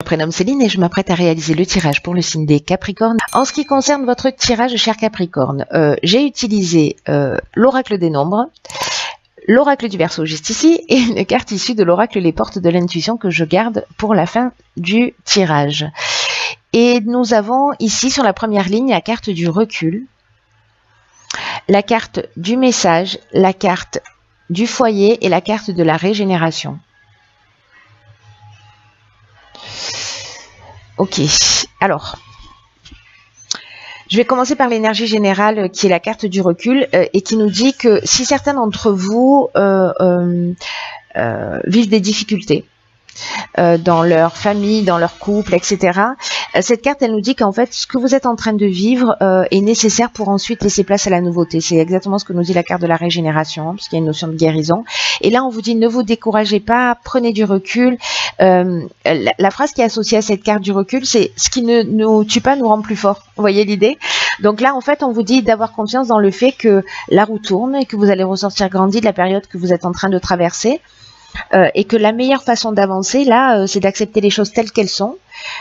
Je me prénomme Céline et je m'apprête à réaliser le tirage pour le signe des Capricornes. En ce qui concerne votre tirage, cher Capricorne, j'ai utilisé l'oracle des nombres, l'oracle du Verseau juste ici et une carte issue de l'oracle Les Portes de l'Intuition que je garde pour la fin du tirage. Et nous avons ici sur la première ligne la carte du recul, la carte du message, la carte du foyer et la carte de la régénération. Ok, alors, je vais commencer par l'énergie générale qui est la carte du recul et qui nous dit que si certains d'entre vous vivent des difficultés dans leur famille, dans leur couple, etc. Cette carte, elle nous dit qu'en fait, ce que vous êtes en train de vivre est nécessaire pour ensuite laisser place à la nouveauté. C'est exactement ce que nous dit la carte de la régénération, parce qu'il y a une notion de guérison. Et là, on vous dit, ne vous découragez pas, prenez du recul. La phrase qui est associée à cette carte du recul, c'est « ce qui ne nous tue pas nous rend plus forts ». Vous voyez l'idée? Donc là, en fait, on vous dit d'avoir confiance dans le fait que la roue tourne et que vous allez ressortir grandi de la période que vous êtes en train de traverser. Et que la meilleure façon d'avancer, là, c'est d'accepter les choses telles qu'elles sont.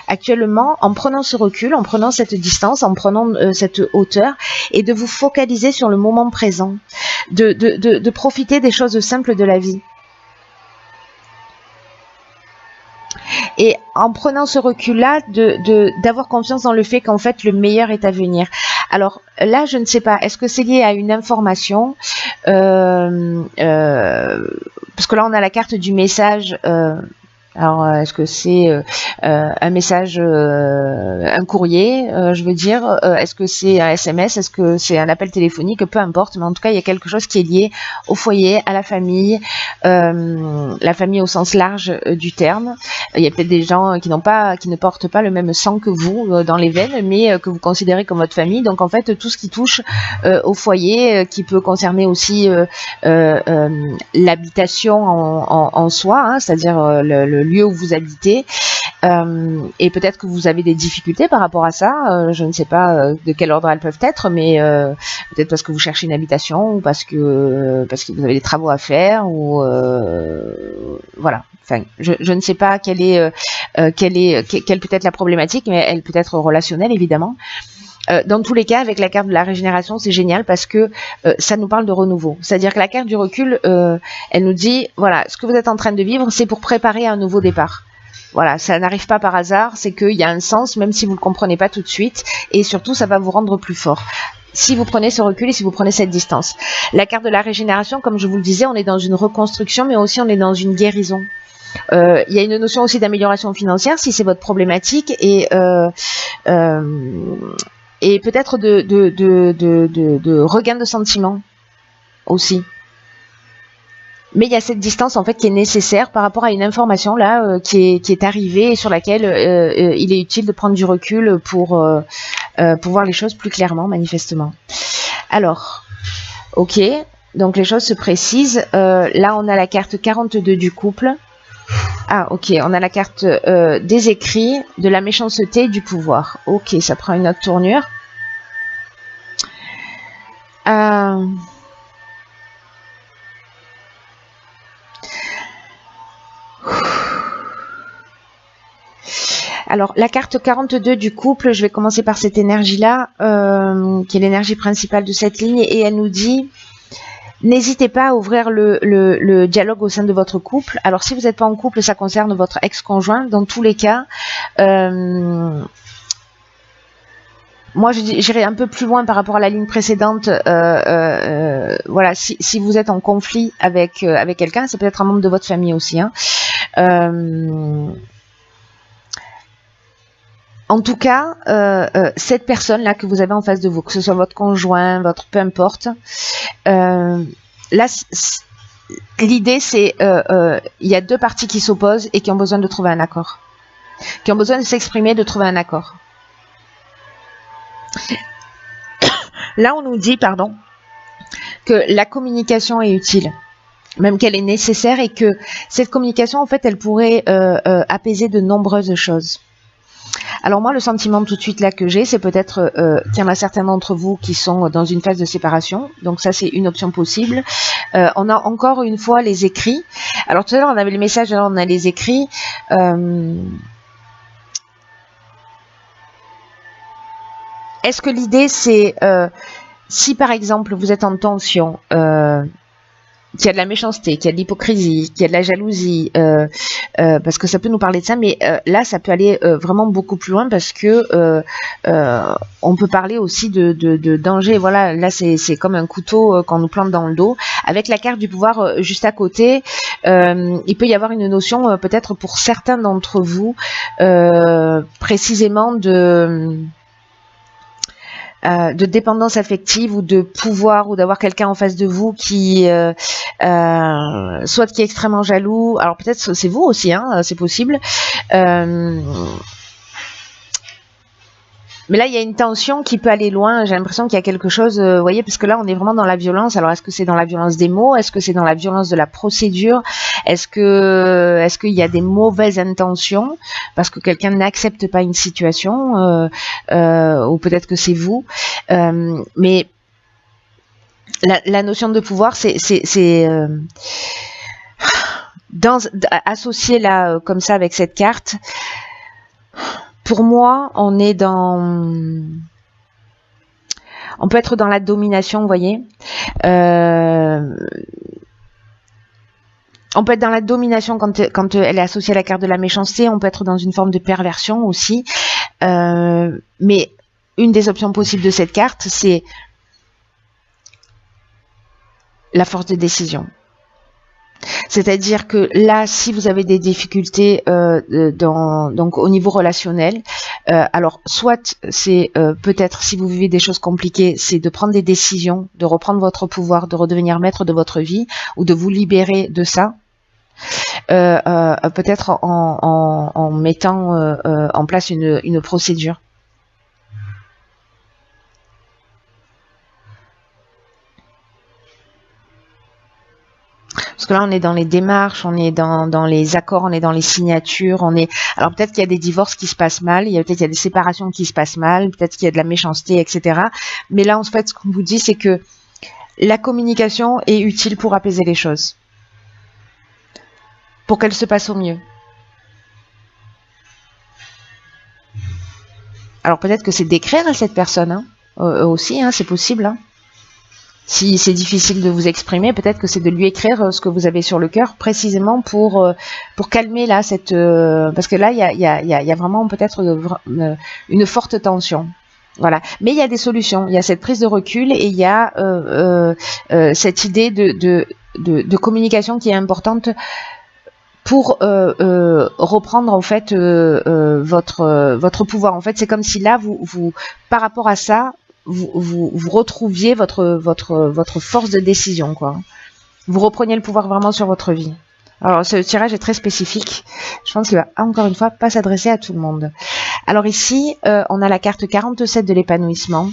Actuellement, en prenant ce recul, en prenant cette distance, en prenant cette hauteur, et de vous focaliser sur le moment présent, de profiter des choses simples de la vie. Et en prenant ce recul-là, d'avoir confiance dans le fait qu'en fait, le meilleur est à venir. Alors là, je ne sais pas, est-ce que c'est lié à une information parce que là, on a la carte du message. Alors, est-ce que c'est un message, un courrier, je veux dire, est-ce que c'est un SMS, est-ce que c'est un appel téléphonique, peu importe, mais en tout cas, il y a quelque chose qui est lié au foyer, à la famille au sens large du terme. Il y a peut-être des gens qui ne portent pas le même sang que vous dans les veines, mais que vous considérez comme votre famille. Donc, en fait, tout ce qui touche au foyer, qui peut concerner aussi l'habitation en soi, hein, c'est-à-dire le lieu où vous habitez, et peut-être que vous avez des difficultés par rapport à ça, je ne sais pas de quel ordre elles peuvent être, mais peut-être parce que vous cherchez une habitation ou parce que vous avez des travaux à faire ou voilà. Enfin, je ne sais pas quelle peut être la problématique, mais elle peut être relationnelle évidemment. Dans tous les cas, avec la carte de la régénération, c'est génial parce que ça nous parle de renouveau. C'est-à-dire que la carte du recul, elle nous dit, voilà, ce que vous êtes en train de vivre, c'est pour préparer un nouveau départ. Voilà, ça n'arrive pas par hasard, c'est qu'il y a un sens, même si vous ne le comprenez pas tout de suite, et surtout, ça va vous rendre plus fort. Si vous prenez ce recul et si vous prenez cette distance. La carte de la régénération, comme je vous le disais, on est dans une reconstruction, mais aussi on est dans une guérison. Il y a une notion aussi d'amélioration financière, si c'est votre problématique, et peut-être de regain de sentiments aussi. Mais il y a cette distance en fait qui est nécessaire par rapport à une information là qui est arrivée et sur laquelle il est utile de prendre du recul pour voir les choses plus clairement manifestement. Alors, ok, donc les choses se précisent. Là on a la carte 42 du couple. Ah ok, on a la carte des écrits, de la méchanceté et du pouvoir. Ok, ça prend une autre tournure. Alors, la carte 42 du couple, je vais commencer par cette énergie-là, qui est l'énergie principale de cette ligne, et elle nous dit... N'hésitez pas à ouvrir le dialogue au sein de votre couple. Alors, si vous n'êtes pas en couple, ça concerne votre ex-conjoint. Dans tous les cas, moi, j'irai un peu plus loin par rapport à la ligne précédente. Voilà, si vous êtes en conflit avec quelqu'un, c'est peut-être un membre de votre famille aussi. Hein. En tout cas, cette personne-là que vous avez en face de vous, que ce soit votre conjoint, peu importe, là, l'idée c'est, il y a deux parties qui s'opposent et qui ont besoin de trouver un accord, qui ont besoin de s'exprimer, de trouver un accord. Là, on nous dit, pardon, que la communication est utile, même qu'elle est nécessaire et que cette communication, en fait, elle pourrait apaiser de nombreuses choses. Alors moi, le sentiment tout de suite là que j'ai, c'est peut-être qu'il y en a certains d'entre vous qui sont dans une phase de séparation. Donc ça, c'est une option possible. On a encore une fois les écrits. Alors tout à l'heure, on avait les messages, alors on a les écrits. est-ce que l'idée c'est si par exemple vous êtes en tension, qu'il y a de la méchanceté, qu'il y a de l'hypocrisie, qu'il y a de la jalousie, parce que ça peut nous parler de ça, mais là ça peut aller vraiment beaucoup plus loin parce que on peut parler aussi de danger. Voilà, là c'est comme un couteau qu'on nous plante dans le dos. Avec la carte du pouvoir juste à côté, il peut y avoir une notion peut-être pour certains d'entre vous précisément de dépendance affective ou de pouvoir ou d'avoir quelqu'un en face de vous qui soit qui est extrêmement jaloux. Alors peut-être c'est vous aussi, hein, c'est possible. Mais là, il y a une tension qui peut aller loin. J'ai l'impression qu'il y a quelque chose, vous voyez, parce que là, on est vraiment dans la violence. Alors, est-ce que c'est dans la violence des mots? Est-ce que c'est dans la violence de la procédure? Est-ce qu'il y a des mauvaises intentions parce que quelqu'un n'accepte pas une situation, ou peut-être que c'est vous. Mais la notion de pouvoir, c'est associé là comme ça avec cette carte. Pour moi, on peut être dans la domination, vous voyez. On peut être dans la domination quand elle est associée à la carte de la méchanceté. On peut être dans une forme de perversion aussi. Mais une des options possibles de cette carte, c'est la force de décision. C'est-à-dire que là, si vous avez des difficultés donc au niveau relationnel, alors soit c'est peut-être si vous vivez des choses compliquées, c'est de prendre des décisions, de reprendre votre pouvoir, de redevenir maître de votre vie ou de vous libérer de ça. Peut-être en mettant en place une procédure. Parce que là, on est dans les démarches, on est dans les accords, on est dans les signatures, alors peut-être qu'il y a des divorces qui se passent mal, peut-être qu'il y a des séparations qui se passent mal, peut-être qu'il y a de la méchanceté, etc. Mais là, en fait, ce qu'on vous dit, c'est que la communication est utile pour apaiser les choses, pour qu'elles se passent au mieux. Alors peut-être que c'est d'écrire à cette personne, hein, aussi, hein, c'est possible, hein. Si c'est difficile de vous exprimer, peut-être que c'est de lui écrire ce que vous avez sur le cœur, précisément pour calmer là cette parce que là il y a vraiment peut-être une forte tension. Voilà. Mais il y a des solutions. Il y a cette prise de recul et il y a cette idée de communication qui est importante pour reprendre en fait votre pouvoir. En fait, c'est comme si là vous par rapport à ça vous retrouviez votre force de décision, quoi. Vous repreniez le pouvoir vraiment sur votre vie. Alors, ce tirage est très spécifique. Je pense qu'il va, encore une fois, pas s'adresser à tout le monde. Alors ici, on a la carte 47 de l'épanouissement.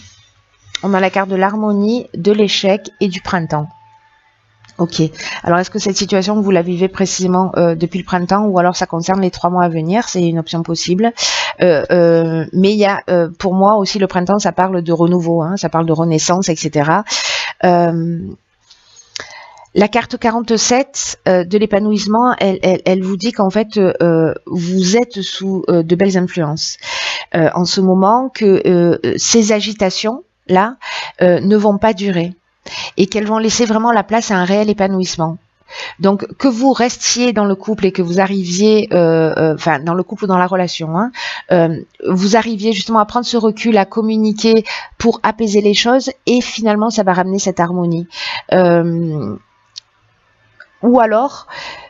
On a la carte de l'harmonie, de l'échec et du printemps. Ok. Alors, est-ce que cette situation, vous la vivez précisément depuis le printemps ou alors ça concerne les 3 mois à venir? C'est une option possible. Mais il y a, pour moi aussi, le printemps, ça parle de renouveau, hein, ça parle de renaissance, etc. La carte 47 de l'épanouissement, elle vous dit qu'en fait, vous êtes sous de belles influences. En ce moment, que ces agitations-là ne vont pas durer et qu'elles vont laisser vraiment la place à un réel épanouissement. Donc que vous restiez dans le couple et que vous arriviez, enfin dans le couple ou dans la relation, hein, vous arriviez justement à prendre ce recul, à communiquer pour apaiser les choses et finalement ça va ramener cette harmonie. Ou alors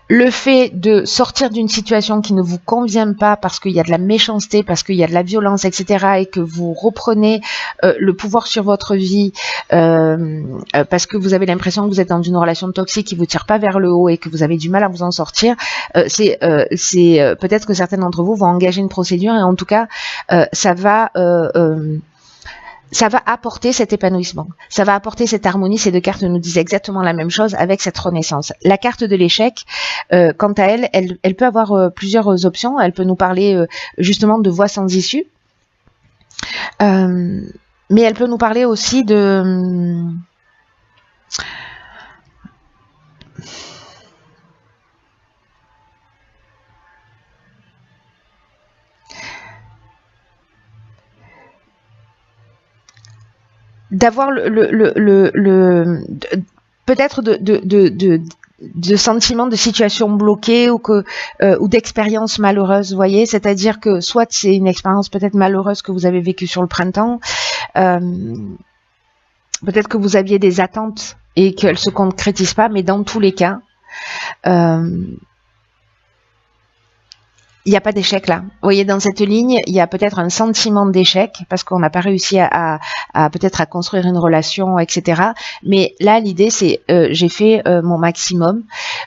le fait de sortir d'une situation qui ne vous convient pas parce qu'il y a de la méchanceté, parce qu'il y a de la violence, etc. et que vous reprenez le pouvoir sur votre vie parce que vous avez l'impression que vous êtes dans une relation toxique qui vous tire pas vers le haut et que vous avez du mal à vous en sortir, c'est peut-être que certains d'entre vous vont engager une procédure et en tout cas ça va apporter cet épanouissement, ça va apporter cette harmonie. Ces deux cartes nous disent exactement la même chose avec cette renaissance. La carte de l'échec, quant à elle peut avoir plusieurs options. Elle peut nous parler justement de voies sans issue, mais elle peut nous parler aussi de... d'avoir peut-être de sentiments de situation bloquée ou d'expériences malheureuses, vous voyez, c'est-à-dire que soit c'est une expérience peut-être malheureuse que vous avez vécue sur le printemps, peut-être que vous aviez des attentes et qu'elles se concrétisent pas, mais dans tous les cas, il n'y a pas d'échec là. Vous voyez, dans cette ligne, il y a peut-être un sentiment d'échec parce qu'on n'a pas réussi à peut-être à construire une relation, etc. Mais là, l'idée, c'est j'ai fait mon maximum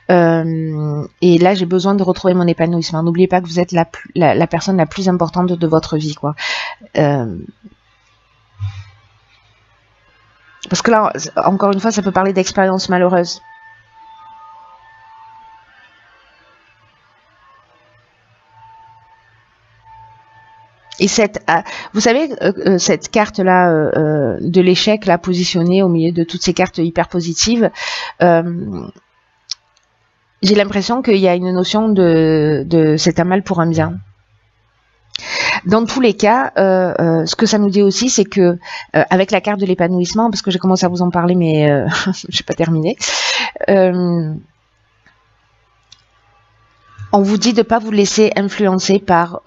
et là, j'ai besoin de retrouver mon épanouissement. N'oubliez pas que vous êtes la personne la plus importante de votre vie, quoi. Parce que là, encore une fois, ça peut parler d'expérience malheureuse. Et vous savez, cette carte-là de l'échec, là, positionnée au milieu de toutes ces cartes hyper positives, j'ai l'impression qu'il y a une notion de c'est un mal pour un bien. Dans tous les cas, ce que ça nous dit aussi, c'est que avec la carte de l'épanouissement, parce que j'ai commencé à vous en parler, mais je n'ai pas terminé, on vous dit de ne pas vous laisser influencer par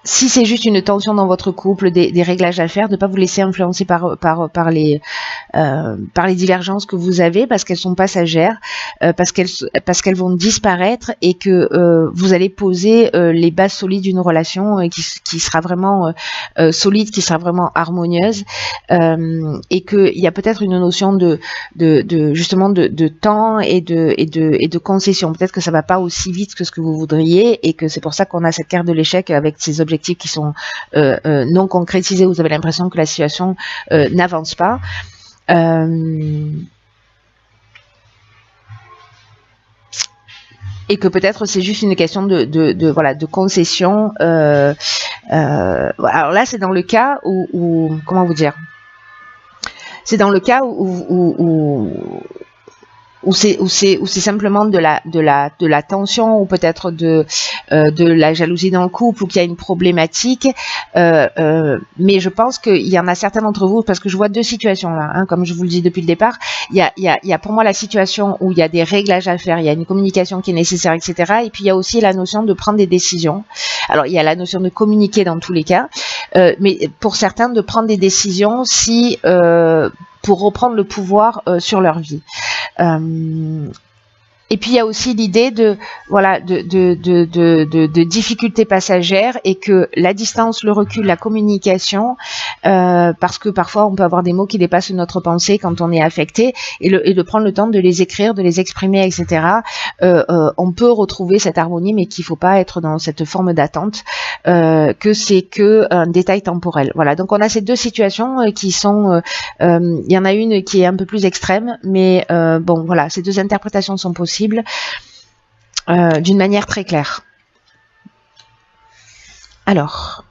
si c'est juste une tension dans votre couple, des réglages à faire, de ne pas vous laisser influencer par les divergences que vous avez, parce qu'elles sont passagères, parce qu'elles vont disparaître et que vous allez poser les bases solides d'une relation qui sera vraiment solide, qui sera vraiment harmonieuse, et qu'il y a peut-être une notion justement de temps et de concession. Peut-être que ça va pas aussi vite que ce que vous voudriez et que c'est pour ça qu'on a cette carte de l'échec avec ces objectifs qui sont non concrétisés. Vous avez l'impression que la situation n'avance pas. Et que peut-être c'est juste une question de concession. Alors là, c'est dans le cas où comment vous dire, c'est dans le cas où c'est simplement de la tension ou peut-être de la jalousie dans le couple ou qu'il y a une problématique, mais je pense qu'il y en a certains d'entre vous, parce que je vois deux situations là, hein, comme je vous le dis depuis le départ. Il y a pour moi la situation où il y a des réglages à faire, il y a une communication qui est nécessaire, etc. Et puis il y a aussi la notion de prendre des décisions. Alors il y a la notion de communiquer dans tous les cas, mais pour certains de prendre des décisions pour reprendre le pouvoir sur leur vie. Et puis il y a aussi l'idée de difficultés passagères et que la distance, le recul, la communication, parce que parfois on peut avoir des mots qui dépassent notre pensée quand on est affecté, et de prendre le temps de les écrire, de les exprimer, etc. On peut retrouver cette harmonie, mais qu'il faut pas être dans cette forme d'attente, que c'est que un détail temporel. Voilà. Donc on a ces deux situations qui sont, il y en a une qui est un peu plus extrême, mais bon voilà, ces deux interprétations sont possibles. D'une manière très claire. Alors,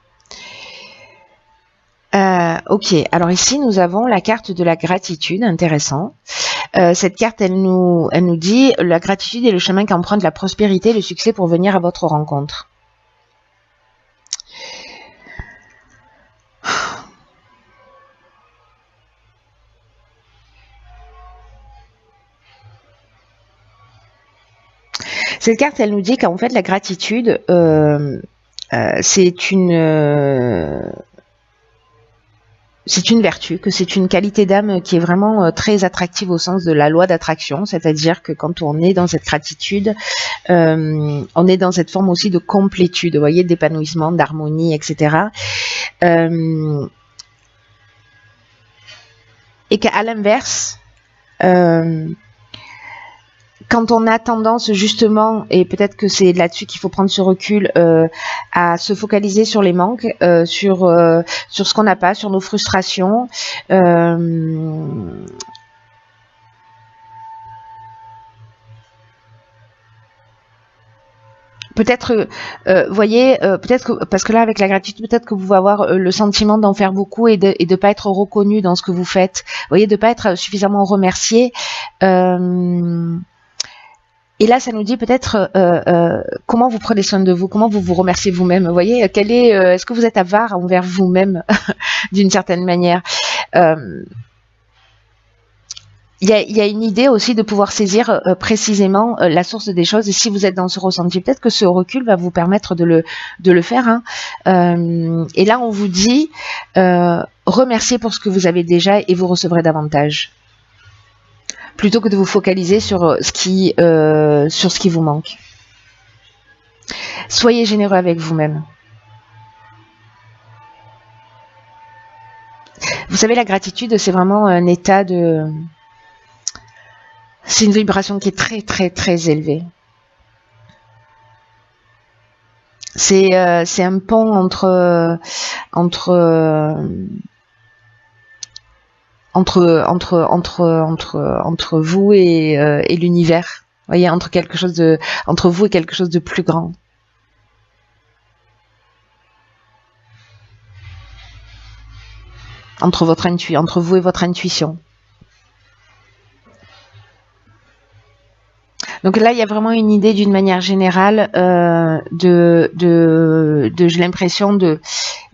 ok. Alors ici, nous avons la carte de la gratitude. Intéressant. Cette carte, elle nous dit la gratitude est le chemin qu'emprunte la prospérité, le succès pour venir à votre rencontre. Cette carte, elle nous dit qu'en fait, la gratitude, c'est une vertu, que c'est une qualité d'âme qui est vraiment très attractive au sens de la loi d'attraction, c'est-à-dire que quand on est dans cette gratitude, on est dans cette forme aussi de complétude, vous voyez, d'épanouissement, d'harmonie, etc. Et qu'à l'inverse, quand on a tendance justement, et peut-être que c'est là-dessus qu'il faut prendre ce recul, à se focaliser sur les manques, sur ce qu'on n'a pas, sur nos frustrations, peut-être, voyez, peut-être que, parce que là, avec la gratitude, peut-être que vous pouvez avoir le sentiment d'en faire beaucoup et de pas être reconnu dans ce que vous faites. Vous voyez, de pas être suffisamment remercié. Et là, ça nous dit peut-être comment vous prenez soin de vous, comment vous vous remerciez vous-même. Vous voyez, est-ce que vous êtes avare envers vous-même d'une certaine manière. Il y a une idée aussi de pouvoir saisir précisément la source des choses. Et si vous êtes dans ce ressenti, peut-être que ce recul va vous permettre de le faire. Hein. Et là, on vous dit remerciez pour ce que vous avez déjà et vous recevrez davantage. Plutôt que de vous focaliser sur ce qui vous manque. Soyez généreux avec vous-même. Vous savez, la gratitude, c'est vraiment un état de... C'est une vibration qui est très, très, très élevée. C'est un pont entre vous et l'univers. Vous voyez, entre vous et quelque chose de plus grand. Entre vous et votre intuition. Donc là, il y a vraiment une idée d'une manière générale j'ai l'impression il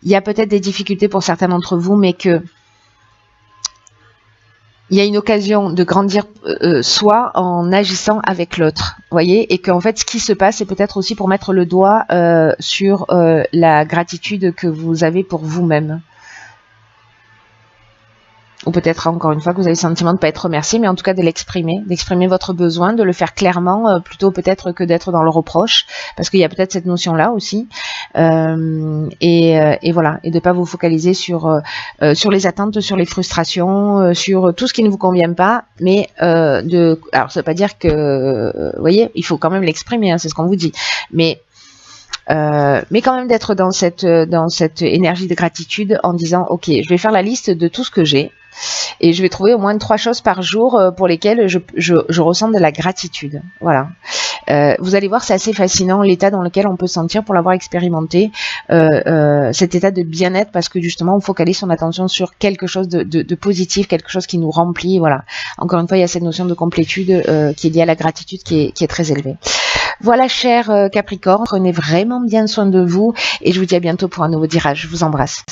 y a peut-être des difficultés pour certains d'entre vous, mais que il y a une occasion de grandir soi en agissant avec l'autre, voyez, et qu'en fait, ce qui se passe, c'est peut-être aussi pour mettre le doigt sur la gratitude que vous avez pour vous-même. Ou peut-être encore une fois que vous avez le sentiment de ne pas être remercié, mais en tout cas de l'exprimer, d'exprimer votre besoin, de le faire clairement, plutôt peut-être que d'être dans le reproche, parce qu'il y a peut-être cette notion-là aussi, et voilà, et de ne pas vous focaliser sur les attentes, sur les frustrations, sur tout ce qui ne vous convient pas, mais alors ça veut pas dire que, vous voyez, il faut quand même l'exprimer, hein, c'est ce qu'on vous dit, mais quand même d'être dans cette énergie de gratitude en disant ok, je vais faire la liste de tout ce que j'ai et je vais trouver au moins 3 choses par jour pour lesquelles je ressens de la gratitude. Voilà. Vous allez voir, c'est assez fascinant l'état dans lequel on peut se sentir pour l'avoir expérimenté, cet état de bien-être, parce que justement on focalise son attention sur quelque chose de positif, quelque chose qui nous remplit. Voilà. Encore une fois, il y a cette notion de complétude qui est liée à la gratitude qui est très élevée. Voilà, cher Capricorne, prenez vraiment bien soin de vous et je vous dis à bientôt pour un nouveau tirage. Je vous embrasse.